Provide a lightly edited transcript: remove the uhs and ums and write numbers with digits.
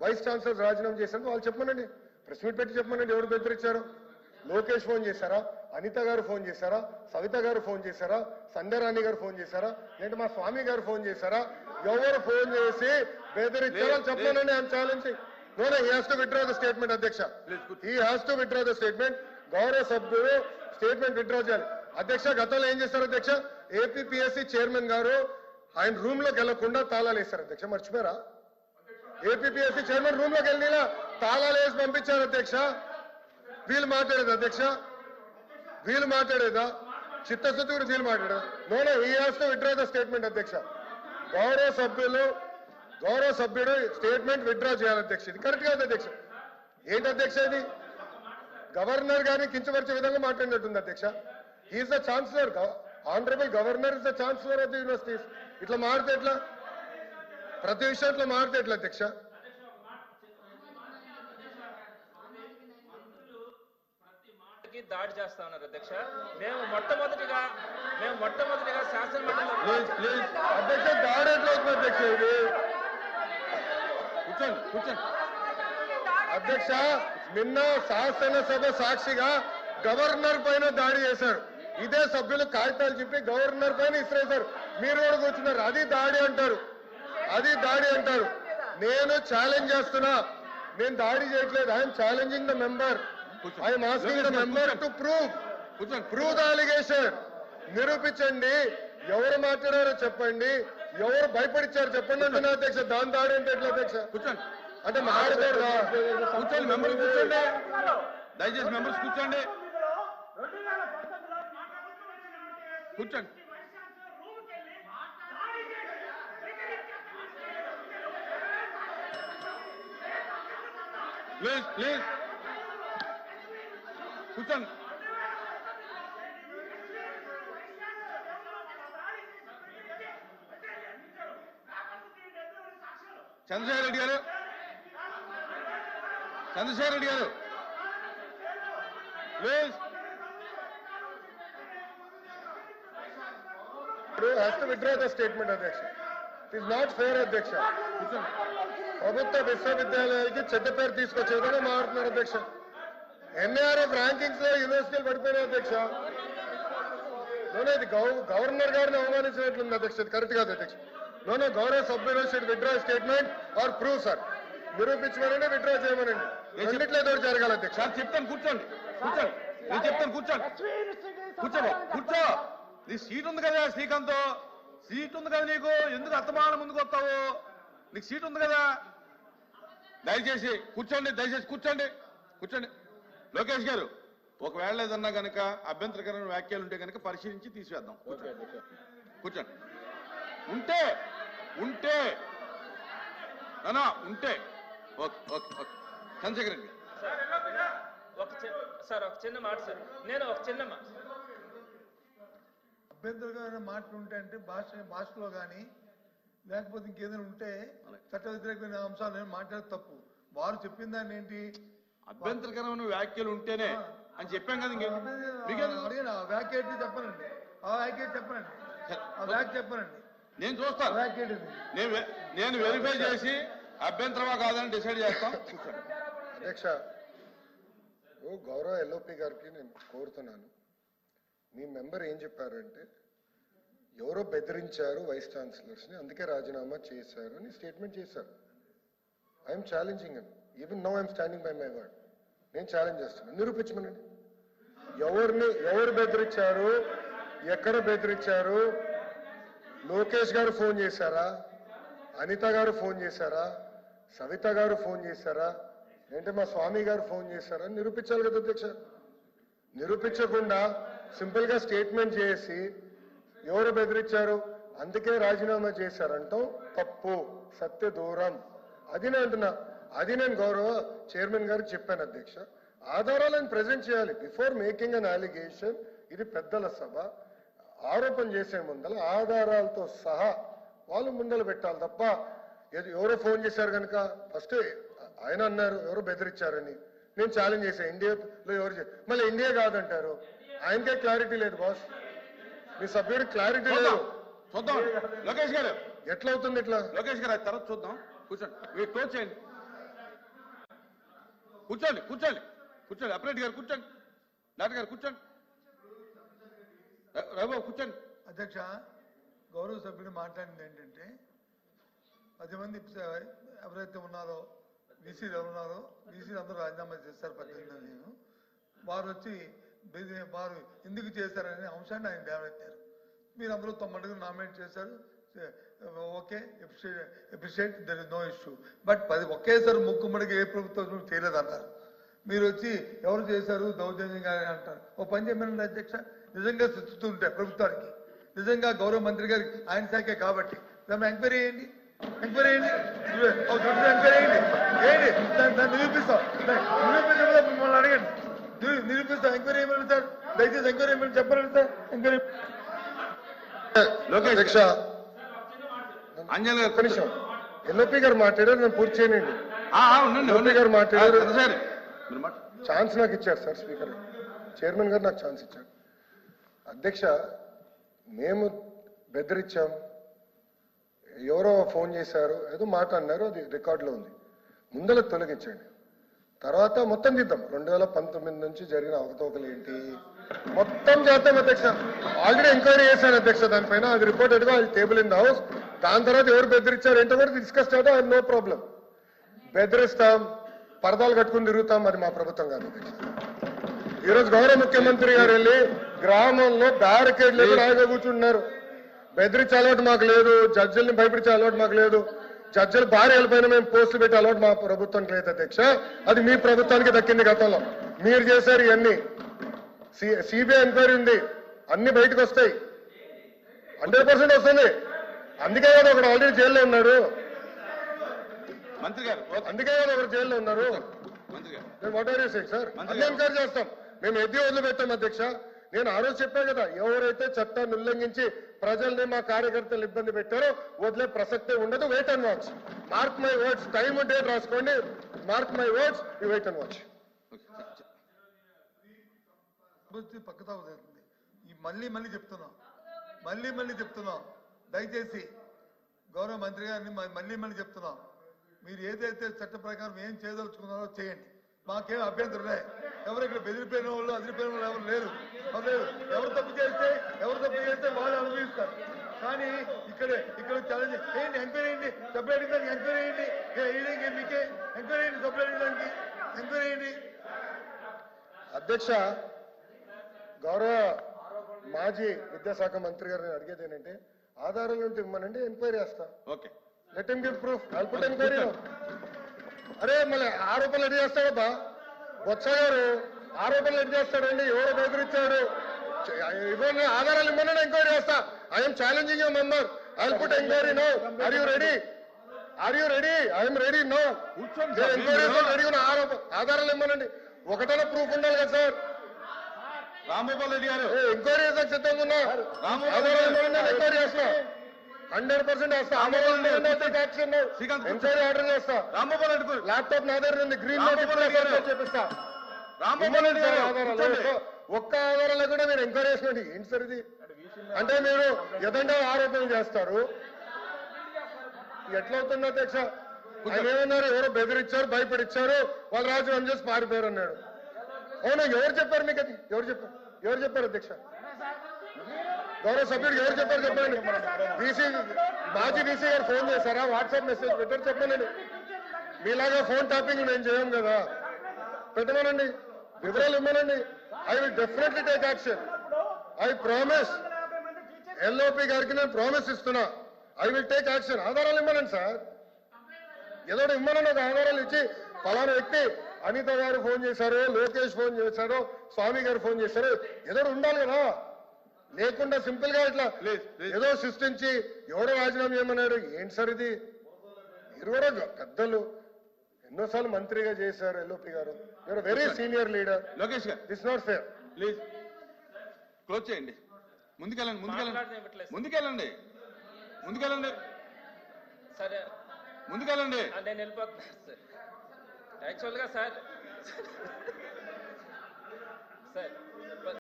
Vice chancellor రాజీనామా చేశారు వాళ్ళు చెప్పమనండి, ప్రెస్ మీట్ పెట్టి చెప్పమనండి ఎవరు బెదిరించారు. లోకేష్ ఫోన్ చేశారా, అనిత గారు ఫోన్ చేశారా, సవిత గారు ఫోన్ చేశారా, సంధ్యారాణి గారు ఫోన్ చేశారా, లేదంటే మా స్వామి గారు ఫోన్ చేశారా, ఎవరు ఫోన్ చేసి బెదిరించారో చెప్పమనండి. I'm challenging. No, he has to withdraw the statement, అధ్యక్ష. He has to withdraw the statement. గౌరవ సభ్యుడు స్టేట్మెంట్ విత్డ్రా చేయాలి. అధ్యక్ష గతంలో ఏం చేశారు అధ్యక్ష, ఏపీపీఎస్సీ చైర్మన్ గారు ఆయన రూమ్ లోకి వెళ్లకుండా తాళాలు వేశారు అధ్యక్ష, మర్చిపోయారా? ఏపీపీఎస్సీ చైర్మన్ రూమ్ లోకి వెళ్ళినా తాళాలు వేసి పంపించారు అధ్యక్ష. వీళ్ళు మాట్లాడేది అధ్యక్ష, వీళ్ళు మాట్లాడేదా? చిత్తశుద్ధి కూడా వీళ్ళు మాట్లాడేదా? No, he has to withdraw the statement అధ్యక్ష. గౌరవ సభ్యుడు స్టేట్మెంట్ విత్డ్రా చేయాలి అధ్యక్ష. ఇది కరెక్ట్ కాదు అధ్యక్ష. ఏంటి అధ్యక్ష ఇది? గవర్నర్ గారిని కించపరిచే విధంగా మాట్లాడినట్టుంది అధ్యక్ష. He is the chancellor, honourable governor is the chancellor of the universities. ఇట్లా మారితే ఎట్లా? ప్రతి విషయంలో మారితే ఎట్లా అధ్యక్ష? దాడి చేస్తా ఉన్నారు అధ్యక్ష. మేము మొట్టమొదటిగా శాసనమండలిలో అధ్యక్ష దాడి ఎట్లా అవుతుంది అధ్యక్ష? ఇది కూర్చోండి. అధ్యక్ష నిన్న శాసనసభ సాక్షిగా గవర్నర్ పైన దాడి చేశారు. ఇదే సభ్యులు కాగితాలు చెప్పి గవర్నర్ పైన ఇసిరేశారు. మీరు కూడా కూర్చున్నారు. అది దాడి అంటారు. నేను ఛాలెంజ్ చేస్తున్నా, నేను దాడి చేయట్లేదు. I'm challenging the member. I'm asking the member to prove the allegation. నిరూపించండి, ఎవరు మాట్లాడారో చెప్పండి, ఎవరు భయపడిచ్చారు చెప్పండి అంటున్నా అధ్యక్ష. దాని దాడి అంటే ఎట్లా అధ్యక్ష? కూర్చోండి. అంటే మాట్లాడదా? కూర్చోండి, మెంబర్స్ కూర్చోండి, దయచేసి మెంబర్స్ కూర్చోండి. కూర్చోండి. ప్లీజ్ కూర్చోండి. చంద్రశేఖర్ రెడ్డి గారు please. has to withdraw the statement అధ్యక్ష. ఇట్ ఈస్ నాట్ ఫేర్ అధ్యక్ష. ప్రభుత్వ విశ్వవిద్యాలయాలకి చెడ్డ పేరు తీసుకొచ్చే విధంగా మారుతున్నారు అధ్యక్ష. ఎన్ఐఆర్ఎఫ్ ర్యాంకింగ్స్ లో యూనివర్సిటీలు పడిపోయినాయి అధ్యక్ష. ఇది గవర్నర్ గారిని అవమానించినట్లుంది అధ్యక్ష. ఇది కరెక్ట్ కాదు అధ్యక్ష. గౌరవ సభ్యులు should withdraw statement or prove sir. నిరూపించమనండి, విత్డ్రా చేయమనండి. రెండిట్లేదో జరగాలి అధ్యక్ష. చెప్తాను కూర్చోండి. నేను చెప్తాను కూర్చో. నీ సీట్ ఉంది కదా శ్రీకాంత్, సీట్ ఉంది కదా నీకు, ఎందుకు అత్తమాన ముందుకు వస్తావు? నీకు సీట్ ఉంది కదా, దయచేసి కూర్చోండి. లోకేష్ గారు, ఒకవేళ ఏదన్నా కనుక అభ్యంతరకరమైన వ్యాఖ్యలు ఉంటే కనుక పరిశీలించి తీసివేద్దాం. కూర్చోండి. ఉంటే ఓకే. చంద్రశేఖర్ రెడ్డి ఒక చిన్న మాట సార్. అభ్యంతరకరమైన మాటలు ఉంటే అంటే భాషలో కానీ లేకపోతే ఇంకేదైనా ఉంటే చట్ట వ్యతిరేకమైన అంశాలు మాట్లాడే తప్పు. వారు చెప్పిన దాన్ని ఏంటి, అభ్యంతరకరమైన వ్యాఖ్యలు ఉంటేనే అని చెప్పాం కదా. అడిగిన ఆ వ్యాఖ్య చెప్పనండి. నేను చూస్తాను. నేను వెరిఫై చేసి అభ్యంతరమా కాదని డిసైడ్ చేస్తాం. అధ్యక్ష, గౌరవ ఎల్ఓపి గారికి నేను కోరుతున్నాను, మీ మెంబర్ ఏం చెప్పారంటే ఎవరో బెదిరించారు వైస్ ఛాన్సలర్స్ ని, అందుకే రాజీనామా చేశారు అని స్టేట్మెంట్ చేశారు. I'm challenging him. Even now I'm standing by my word. నేను ఛాలెంజ్ చేస్తున్నాను. నిరూపించమనండి. ఎవరు బెదిరించారు, ఎక్కడ బెదిరించారు? లోకేష్ గారు ఫోన్ చేశారా, అనిత గారు ఫోన్ చేశారా, సవిత గారు ఫోన్ చేశారా, ఏంటంటే మా స్వామి గారు ఫోన్ చేశారా? నిరూపించాలి కదా అధ్యక్ష. నిరూపించకుండా సింపుల్ గా స్టేట్మెంట్ చేసి ఎవరు బెదిరించారు, అందుకే రాజీనామా చేశారంటాం తప్పు, సత్య దూరం. అది నేను అంటున్నా. అది నేను గౌరవ చైర్మన్ గారికి చెప్పాను అధ్యక్ష. ఆధారాలను ప్రజెంట్ చేయాలి బిఫోర్ మేకింగ్ అన్ అలిగేషన్. ఇది పెద్దల సభ. ఆరోపణ చేసే ముందల ఆధారాలతో సహా వాళ్ళు ముందలు పెట్టాలి తప్ప ఎవరో ఫోన్ చేశారు కనుక ఫస్ట్ ఆయన అన్నారు ఎవరో బెదిరించారని. నేను ఛాలెంజ్ చేశాను ఇండియాలో ఎవరు మళ్ళీ ఇండియా కాదంటారు. ఆయనకే క్లారిటీ లేదు బాస్, మీ సభ్యుడు క్లారిటీ లేదు. చూద్దాం లోకేష్ గారు ఎట్లా అవుతుంది ఇట్లా. లోకేష్ గారు తర్వాత చూద్దాం. కూర్చోండి, మీరు క్లోజ్ చేయండి. కూర్చోండి కూర్చోండి కూర్చోండి అప్రెడ్డి గారు కూర్చోండి డాక్టర్ గారు కూర్చోండి రఘుబాబు కూర్చోండి. అధ్యక్ష, గౌరవ సభ్యుడు మాట్లాడింది ఏంటంటే 10 మంది ఎవరైతే ఉన్నారో బీసీలు ఎవరున్నారో బీసీలు అందరూ రాజీనామా చేస్తారు 18 నేను వారు వచ్చి వారు ఎందుకు చేశారనే అంశాన్ని ఆయన లేవనెత్తారు. మీరు అందరూ 9 నామినేట్ చేశారు, okay, appreciate, there is no issue. But ఒకేసారి ముక్కుమ్మడికి ఏ ప్రభుత్వం చేయలేదన్నారు. మీరు వచ్చి ఎవరు చేశారు దౌర్జన్యంగా అంటారు. ఓ పని చేయమనండి అధ్యక్ష, నిజంగా శిస్తుంటే ప్రభుత్వానికి నిజంగా గౌరవ మంత్రి గారికి ఆయన శాఖే కాబట్టి ఎంక్వైరీ చేయండి, ఎంక్వైరీ చేయండి, ఎంక్వైరీ చేయండి, దాన్ని నిరూపిస్తాం, నిరూపించడం మిమ్మల్ని అడగండి, నిరూపిస్తాం. ఎంక్వైరీ చేయమని సార్, దయచేసి ఎంక్వైరీ చేయమని చెప్పండి సార్. ఎంక్వైరీ అధ్యక్ష అంజలి ఒక్క నిమిషం, ఎల్ఓపి గారు మాట్లాడారు, నేను పూర్తి చేయనండి. ఉండండి ఎల్ఓపి గారు మాట్లాడారు, సార్ ఛాన్స్ నాకు ఇచ్చారు సార్, స్పీకర్ చైర్మన్ గారు నాకు ఛాన్స్ ఇచ్చారు. అధ్యక్ష, మేము బెదిరించాం, ఎవరో ఫోన్ చేశారు, ఏదో మాట అన్నారు, అది రికార్డులో ఉంది, ముందర తొలగించండి, తర్వాత మొత్తం తీద్దాం. 2019 నుంచి జరిగిన అవకతవకలు ఏంటి మొత్తం చేద్దాం అధ్యక్ష. ఆల్రెడీ ఎంక్వైరీ చేశాను అధ్యక్ష దానిపైన, అది రిపోర్టెడ్ గా టేబుల్ ఇన్ ద హౌస్. దాని తర్వాత ఎవరు బెదిరించారు ఏంటో కూడా డిస్కస్ చేద్దాం, అది నో ప్రాబ్లం. బెదిరిస్తాం, పరదాలు కట్టుకుని తిరుగుతాం, అది మా ప్రభుత్వం కాదు అధ్యక్ష. ఈరోజు గౌరవ ముఖ్యమంత్రి గారు వెళ్ళి గ్రామంలో బ్యారికేడ్లు రాయిగా కూర్చుంటున్నారు. బెదిరించే అలవాటు మాకు లేదు, జడ్జిల్ని భయపడిచే అలవాటు మాకు లేదు, జడ్జిల భార్యల పైన మేము పోస్టులు పెట్టే అలవాటు మా ప్రభుత్వానికి లేదు అధ్యక్ష. అది మీ ప్రభుత్వానికి దక్కింది గతంలో, మీరు చేశారు ఇవన్నీ. సిబిఐ ఎంక్వైరీ ఉంది, అన్ని బయటకు వస్తాయి, 100% వస్తుంది. అందుకే కదా ఒకడు ఆల్రెడీ జైల్లో ఉన్నాడు, మంత్రి గారు అందుకే కదా ఒకరు జైల్లో ఉన్నారు. మంత్రి గారు what are you saying sir? అన్ని ఎంక్వైరీ చేస్తాం, మేము ఎద్ది వదిలిపెట్టాం అధ్యక్ష. నేను ఆ రోజు చెప్పాను కదా, ఎవరైతే చట్టాన్ని ఉల్లంఘించి ప్రజల్ని మా కార్యకర్తలు ఇబ్బంది పెట్టారో వదిలే ప్రసక్తే ఉండదు. Wait and watch, mark my words, time date రాసుకోండి, mark my words, you wait and watch. పక్కతా అవుతుంది. ఈ మళ్ళీ చెప్తున్నాం, దయచేసి గౌరవ మంత్రి గారిని మళ్ళీ చెప్తున్నాం, మీరు ఏదైతే చట్ట ప్రకారం ఏం చేయదలుచుకున్నారో చేయండి, మాకేం అభ్యంతరం లే. ఎవరు ఇక్కడ బెదిరిపోయిన వాళ్ళు అదిరిపోయిన వాళ్ళు ఎవరు లేరు. ఎవరు తప్పు చేస్తే వాళ్ళు అనుభవిస్తారు. కానీ ఇక్కడ ఛాలెంజ్ చేయండి, ఎంక్వైరీ చేయండి, సపరేట్ దానికి ఎంక్వైరీ చేయండి, మీకే ఎంక్వైరీ చేయండి, సపరేట్ దానికి ఎంక్వైరీ చేయండి. అధ్యక్ష, గౌరవ మాజీ విద్యాశాఖ మంత్రి గారు నేను అడిగేది ఏంటంటే, ఆధారాలు ఉంటే ఇవ్వమనండి, ఎంక్వైరీ చేస్తా. Okay, let him give proof, I will put enquiry. అరే మళ్ళీ ఆరోపణలు ఎన్ని చేస్తాడబ్బా బొత్స గారు, ఆరోపణలు ఎన్ని చేస్తాడండి, ఎవరో బెదిరించాడు, ఇవ్వండి ఆధారాలు ఇవ్వమని ఎంక్వైరీ చేస్తా. I'm challenging you member, I will put enquiry now. Are you ready? I'm ready now. Enquiry ready ఉన్న ఆధారాలు ఇవ్వమనండి. ఒకటైనా ప్రూఫ్ ఉండాలి కదా సార్. రాంగోపాల్ రెడ్డి గారు ఎంక్వైరీ చేసాక సిద్ధంగా ఉన్నా, ఎంక్వైరీ చేస్తా, 100% చేస్తా. ఎంక్వైరీ ఆర్డర్ చేస్తా. రాంగోపాల్ రెడ్డి గారు ల్యాప్టాప్ నా దగ్గర ఉంది, గ్రీన్ చేపిస్తా. రాంగోపాల్ రెడ్డి గారు ఆధారాలు ఒక్క ఆధారాలు కూడా మీరు ఎంక్వైరీ చేసినది ఏంటి సార్ ఇది? అంటే మీరు ఎదంగా ఆరోపణలు చేస్తారు, ఎట్లవుతుంది అధ్యక్ష? ఆయన ఏమన్నారు, ఎవరో బెదిరించారు, భయపడిచ్చారు, వాళ్ళు రాజీనామా చేసి పారిపోయారు అన్నాడు. అవును, ఎవరు చెప్పారు మీకు అది? ఎవరు చెప్పారు అధ్యక్ష? గౌరవ సభ్యుడికి ఎవరు చెప్పారు చెప్పండి. మాజీ డీసీ గారు ఫోన్ చేశారా, వాట్సాప్ మెసేజ్ పెట్టారు చెప్పండి. మీలాగా ఫోన్ ట్యాపింగ్ మేము చేయం కదా, పెట్టమనండి, వివరాలు ఇవ్వమనండి. I will definitely take action. I promise, LOP గారికి నేను ప్రామిస్ ఇస్తున్నా, ఐ విల్ టేక్ యాక్షన్. ఆధారాలు ఇవ్వనండి సార్, ఏదో ఇవ్వమనండి, ఒక ఆధారాలు ఇచ్చి ఫలానా వ్యక్తి అనిత గారు ఫోన్ చేశారు, లోకేష్ ఫోన్ చేశారు, స్వామి గారు ఫోన్ చేశారు, ఏదో ఉండాలి కదా. లేకుండా సింపుల్ గా ఇట్లా ఏదో సృష్టించి ఎవడో రాజీనామా చేయమన్నాడు ఏంటి సార్ ఇది? మీరు కూడా పెద్దలు, ఎన్నోసార్లు మంత్రిగా చేశారు ఎల్ఓపి గారు, you're very senior leader. Lokesh garu this not fair. Please close చేయండి, ముందుకెళ్ళండి సరే ముందుకెళ్ళండి. నేను వెళ్ళిపోతున్నాను సార్. యాక్చువల్గా సార్